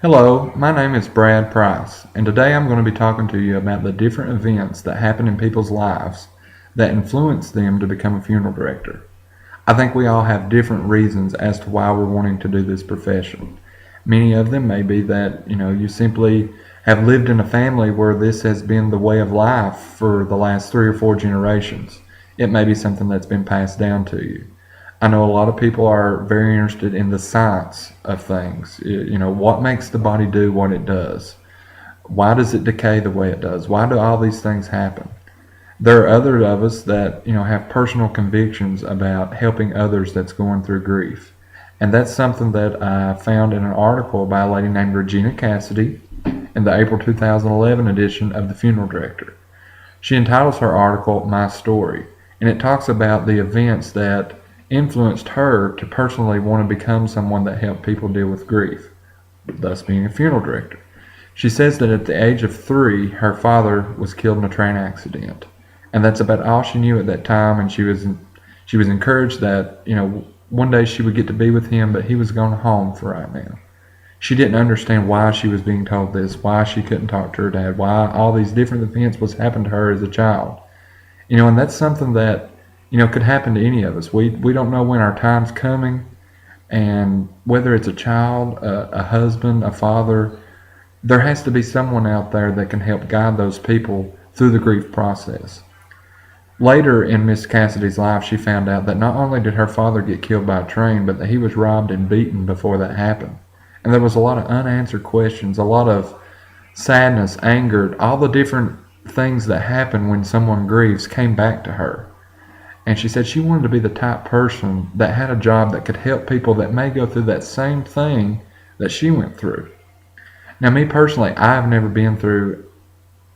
Hello, my name is Brad Price, and today I'm going to be talking to you about the different events that happen in people's lives that influence them to become a funeral director. I think we all have different reasons as to why we're wanting to do this profession. Many of them may be that, you simply have lived in a family where this has been the way of life for the last 3 or 4 generations. It may be something that's been passed down to you. I know a lot of people are very interested in the science of things. What makes the body do what it does? Why does it decay the way it does? Why do all these things happen? There are other of us that, have personal convictions about helping others that's going through grief. And that's something that I found in an article by a lady named Regina Cassidy in the April 2011 edition of The Funeral Director. She entitles her article My Story, and it talks about the events that influenced her to personally want to become someone that helped people deal with grief, thus being a funeral director. She says that at the age of 3, her father was killed in a train accident, and that's about all she knew at that time. And she was encouraged that one day she would get to be with him, but he was gone home for right now. She didn't understand why she was being told this, why she couldn't talk to her dad, why all these different events was happening to her as a child. And that's something that could happen to any of us. We don't know when our time's coming, and whether it's a child, a husband, a father, there has to be someone out there that can help guide those people through the grief process. Later in Miss Cassidy's life, she found out that not only did her father get killed by a train, but that he was robbed and beaten before that happened. And there was a lot of unanswered questions, a lot of sadness, anger, all the different things that happen when someone grieves came back to her. And she said she wanted to be the type person that had a job that could help people that may go through that same thing that she went through. Now, me personally, I've never been through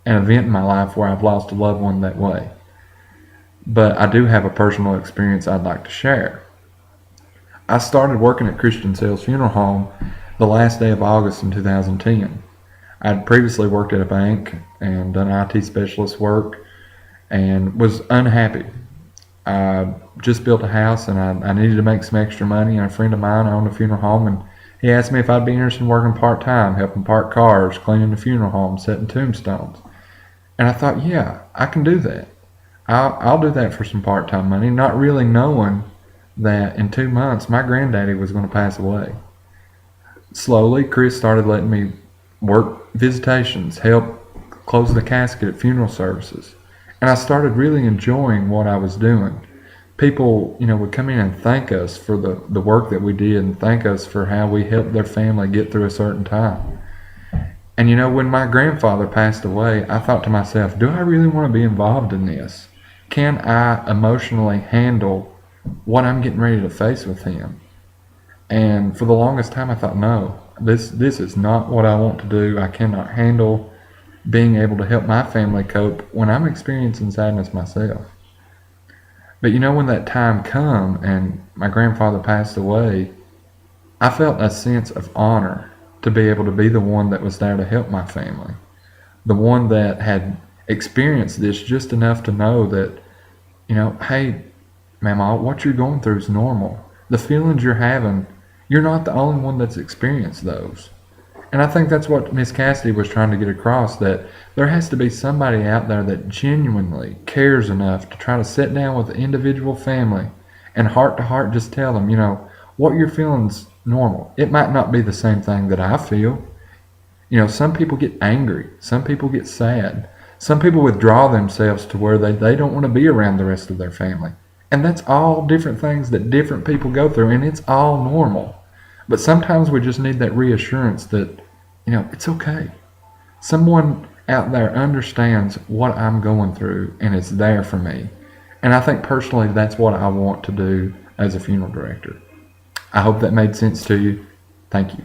an event in my life where I've lost a loved one that way. But I do have a personal experience I'd like to share. I started working at Christian Sales Funeral Home the last day of August in 2010. I'd previously worked at a bank and done IT specialist work and was unhappy. I just built a house and I needed to make some extra money, and a friend of mine owned a funeral home, and he asked me if I'd be interested in working part-time, helping park cars, cleaning the funeral home, setting tombstones. And I thought, yeah, I can do that. I'll do that for some part-time money, not really knowing that in 2 months my granddaddy was going to pass away. Slowly, Chris started letting me work visitations, help close the casket at funeral services. And I started really enjoying what I was doing. People, would come in and thank us for the work that we did and thank us for how we helped their family get through a certain time. And when my grandfather passed away, I thought to myself, do I really want to be involved in this? Can I emotionally handle what I'm getting ready to face with him? And for the longest time I thought, no, this is not what I want to do. I cannot handle being able to help my family cope when I'm experiencing sadness myself. But when that time come and my grandfather passed away, I felt a sense of honor to be able to be the one that was there to help my family. The one that had experienced this just enough to know that, hey, Mama, what you're going through is normal. The feelings you're having, you're not the only one that's experienced those. And I think that's what Miss Cassidy was trying to get across, that there has to be somebody out there that genuinely cares enough to try to sit down with the individual family and heart to heart just tell them, what you're feeling's normal. It might not be the same thing that I feel. Some people get angry. Some people get sad. Some people withdraw themselves to where they don't want to be around the rest of their family. And that's all different things that different people go through, and it's all normal. But sometimes we just need that reassurance that, it's okay. Someone out there understands what I'm going through and is there for me. And I think personally that's what I want to do as a funeral director. I hope that made sense to you. Thank you.